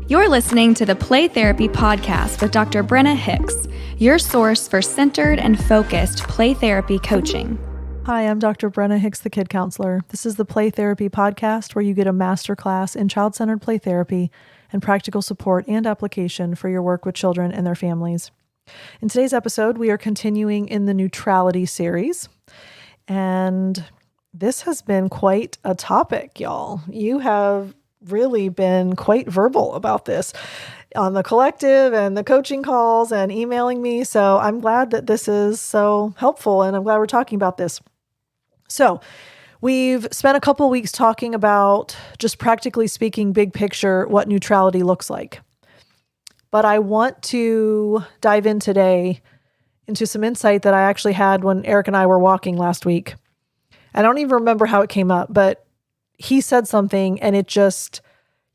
You're listening to the Play Therapy Podcast with Dr. Brenna Hicks, your source for centered and focused play therapy coaching. Hi, I'm Dr. Brenna Hicks, the Kid Counselor. This is the Play Therapy Podcast where you get a masterclass in child-centered play therapy and practical support and application for your work with children and their families. In today's episode, we are continuing in the Neutrality series, and this has been quite a topic, y'all. You have really been quite verbal about this on the collective and the coaching calls and emailing me. So I'm glad that this is so helpful, and I'm glad we're talking about this. So we've spent a couple of weeks talking about, just practically speaking, big picture, what neutrality looks like. But I want to dive in today into some insight that I actually had when Eric and I were walking last week. I don't even remember how it came up, but he said something and it just,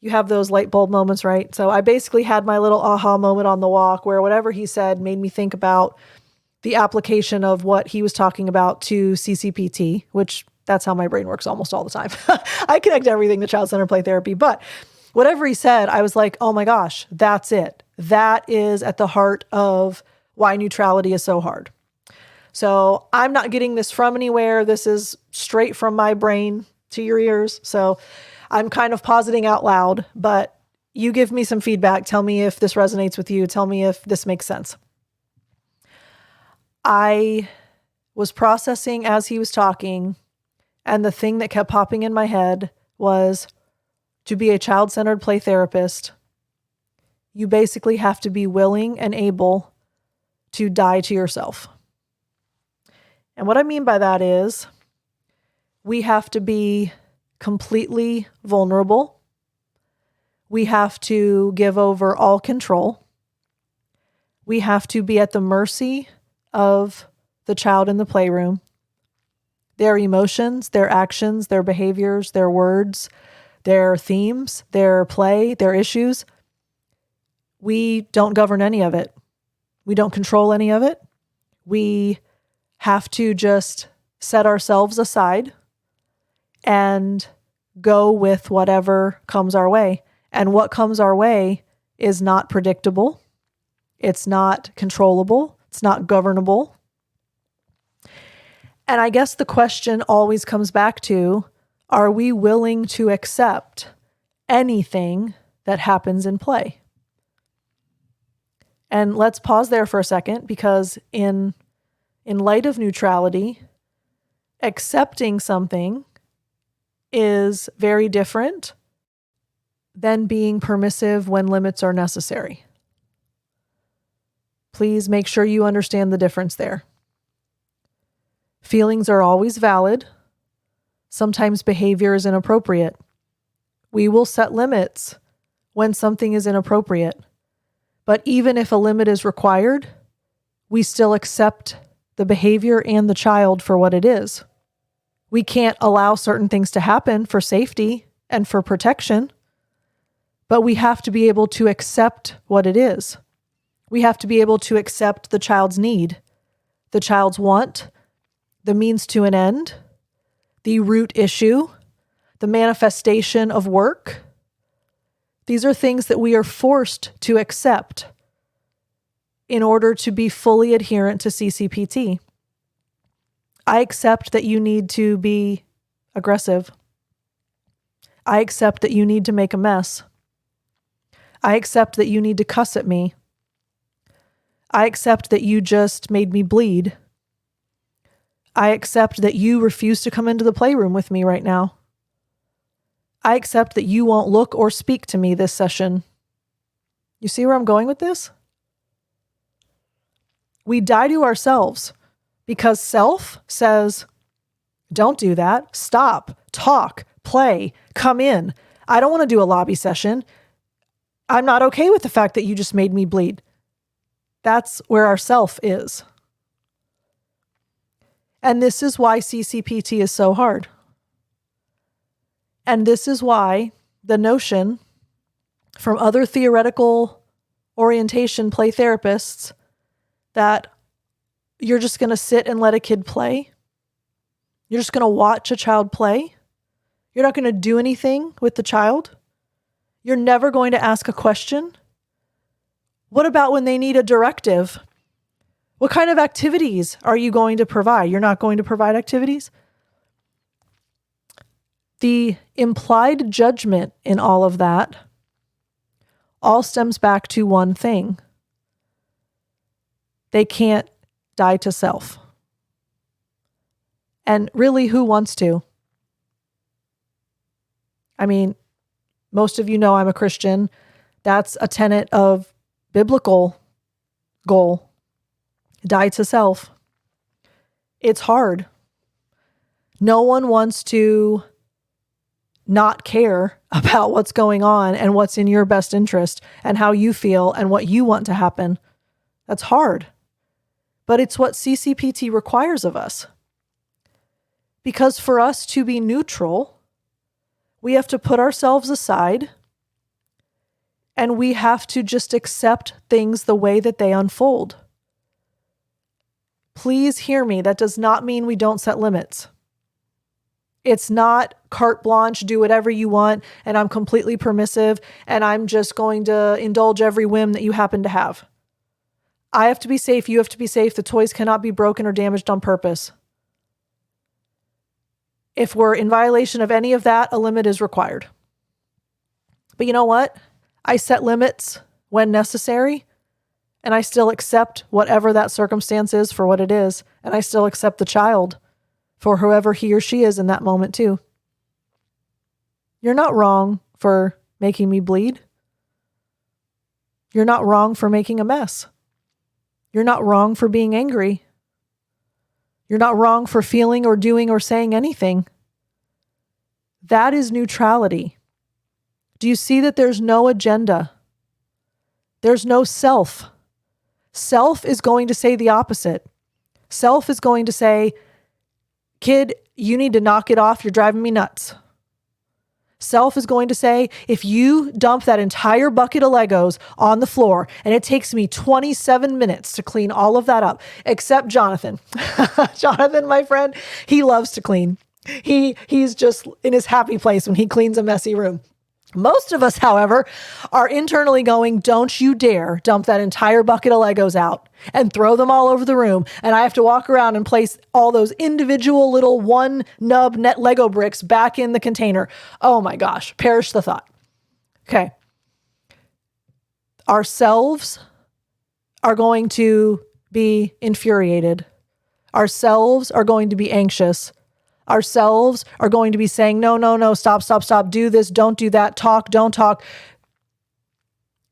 you have those light bulb moments, right? So I basically had my little aha moment on the walk where whatever he said made me think about the application of what he was talking about to CCPT, which that's how my brain works almost all the time. I connect everything to child-centered play therapy, but whatever he said, I was like, oh my gosh, that's it. That is at the heart of why neutrality is so hard. So I'm not getting this from anywhere. This is straight from my brain to your ears. So I'm kind of positing out loud, but you give me some feedback. Tell me if this resonates with you. Tell me if this makes sense. I was processing as he was talking, and the thing that kept popping in my head was, to be a child-centered play therapist, you basically have to be willing and able to die to yourself. And what I mean by that is, we have to be completely vulnerable. We have to give over all control. We have to be at the mercy of the child in the playroom, their emotions, their actions, their behaviors, their words, their themes, their play, their issues. We don't govern any of it. We don't control any of it. We have to just set ourselves aside and go with whatever comes our way. And what comes our way is not predictable. It's not controllable. It's not governable. And I guess the question always comes back to, are we willing to accept anything that happens in play? And let's pause there for a second, because in light of neutrality, accepting something is very different than being permissive when limits are necessary. Please make sure you understand the difference there. Feelings are always valid. Sometimes behavior is inappropriate. We will set limits when something is inappropriate. But even if a limit is required, we still accept the behavior and the child for what it is. We can't allow certain things to happen for safety and for protection, but we have to be able to accept what it is. We have to be able to accept the child's need, the child's want, the means to an end, the root issue, the manifestation of work. These are things that we are forced to accept in order to be fully adherent to CCPT. I accept that you need to be aggressive. I accept that you need to make a mess. I accept that you need to cuss at me. I accept that you just made me bleed. I accept that you refuse to come into the playroom with me right now. I accept that you won't look or speak to me this session. You see where I'm going with this? We die to ourselves because self says, don't do that. Stop, talk, play, come in. I don't want to do a lobby session. I'm not okay with the fact that you just made me bleed. That's where our self is. And this is why CCPT is so hard. And this is why the notion from other theoretical orientation play therapists that you're just going to sit and let a kid play, you're just going to watch a child play, you're not going to do anything with the child, You're never going to ask a question? What about when they need a directive? What kind of activities are you going to provide? You're not going to provide activities? The implied judgment in all of that all stems back to one thing. They can't die to self. And really, who wants to? I mean, most of you know I'm a Christian. That's a tenet of biblical goal. Die to self. It's hard. No one wants to not care about what's going on and what's in your best interest and how you feel and what you want to happen. That's hard. But it's what CCPT requires of us. Because for us to be neutral, we have to put ourselves aside and we have to just accept things the way that they unfold. Please hear me. That does not mean we don't set limits. It's not carte blanche, do whatever you want, and I'm completely permissive, and I'm just going to indulge every whim that you happen to have. I have to be safe. You have to be safe. The toys cannot be broken or damaged on purpose. If we're in violation of any of that, a limit is required. But you know what? I set limits when necessary, and I still accept whatever that circumstance is for what it is, and I still accept the child for whoever he or she is in that moment too. You're not wrong for making me bleed. You're not wrong for making a mess. You're not wrong for being angry. You're not wrong for feeling or doing or saying anything. That is neutrality. Do you see that there's no agenda? There's no self. Self is going to say the opposite. Self is going to say, kid, you need to knock it off. You're driving me nuts. Self is going to say, if you dump that entire bucket of Legos on the floor and it takes me 27 minutes to clean all of that up, except Jonathan. Jonathan, my friend, he loves to clean. He's just in his happy place when he cleans a messy room. Most of us, however, are internally going, don't you dare dump that entire bucket of Legos out and throw them all over the room. And I have to walk around and place all those individual little one nub net Lego bricks back in the container. Oh my gosh, perish the thought. Okay. Ourselves are going to be infuriated. Ourselves are going to be anxious. Ourselves are going to be saying, no, stop, do this, don't do that, talk, don't talk.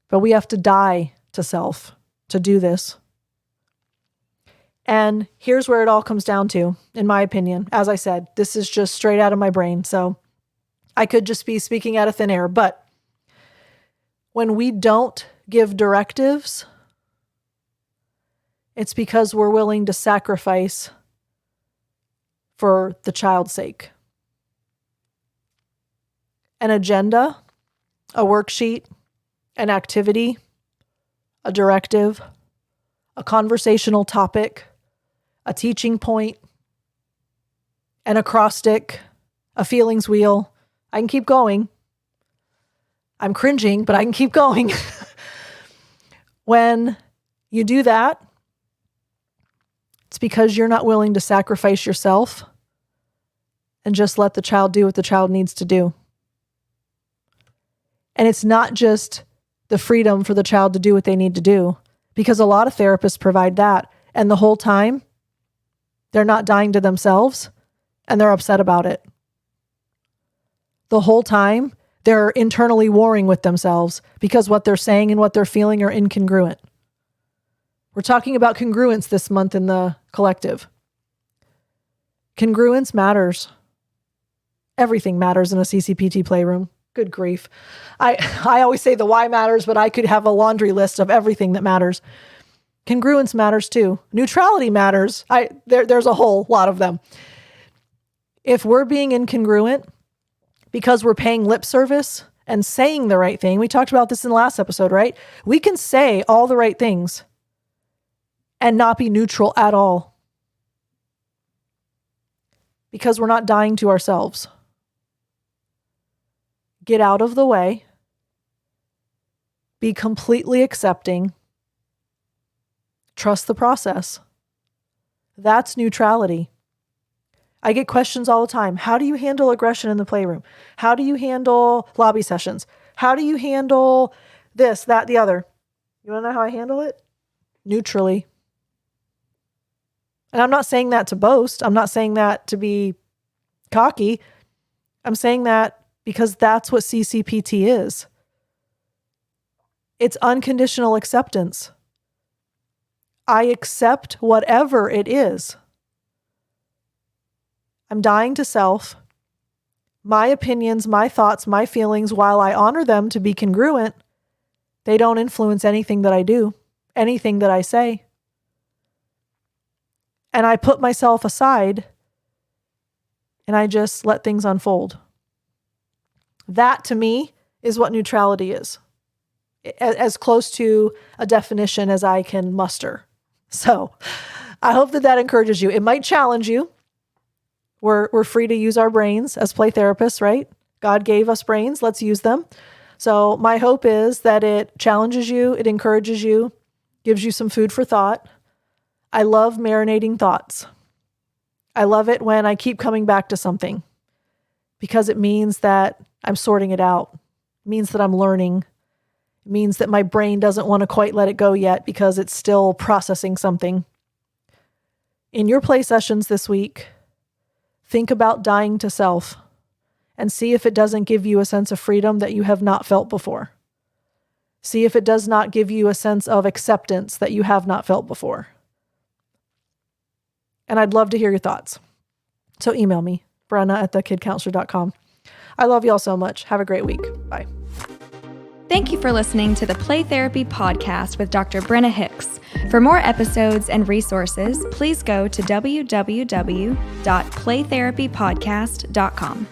But we have to die to self to do this. And here's where it all comes down to, in my opinion. As I said, this is just straight out of my brain, so I could just be speaking out of thin air. But when we don't give directives, it's because we're willing to sacrifice for the child's sake. An agenda, a worksheet, an activity, a directive, a conversational topic, a teaching point, an acrostic, a feelings wheel. I can keep going. I'm cringing, but I can keep going. When you do that, it's because you're not willing to sacrifice yourself and just let the child do what the child needs to do. And it's not just the freedom for the child to do what they need to do, because a lot of therapists provide that. And the whole time, they're not dying to themselves and they're upset about it. The whole time, they're internally warring with themselves because what they're saying and what they're feeling are incongruent. We're talking about congruence this month in the collective. Congruence matters. Everything matters in a CCPT playroom. Good grief. I always say the why matters, but I could have a laundry list of everything that matters. Congruence matters too. Neutrality matters. There's a whole lot of them. If we're being incongruent because we're paying lip service and saying the right thing, we talked about this in the last episode, right? We can say all the right things and not be neutral at all because we're not dying to ourselves. Get out of the way Be completely accepting. Trust the process. That's neutrality. I get questions all the time. How do you handle aggression in the playroom? How do you handle lobby sessions? How do you handle this, that, the other? You want to know how I handle it? Neutrally. And I'm not saying that to boast. I'm not saying that to be cocky. I'm saying that because that's what CCPT is. It's unconditional acceptance. I accept whatever it is. I'm dying to self. My opinions, my thoughts, my feelings, while I honor them to be congruent, they don't influence anything that I do, anything that I say. And I put myself aside and I just let things unfold. That to me is what neutrality is, as close to a definition as I can muster. So I hope that encourages you. It might challenge you. We're free to use our brains as play therapists, right? God gave us brains. Let's use them. So my hope is that it challenges you, it encourages you, gives you some food for thought. I love marinating thoughts. I love it when I keep coming back to something because it means that I'm sorting it out. It means that I'm learning. It means that my brain doesn't want to quite let it go yet because it's still processing something. In your play sessions this week, think about dying to self and see if it doesn't give you a sense of freedom that you have not felt before. See if it does not give you a sense of acceptance that you have not felt before. And I'd love to hear your thoughts. So email me, Brenna@thekidcounselor.com. I love you all so much. Have a great week. Bye. Thank you for listening to the Play Therapy Podcast with Dr. Brenna Hicks. For more episodes and resources, please go to www.playtherapypodcast.com.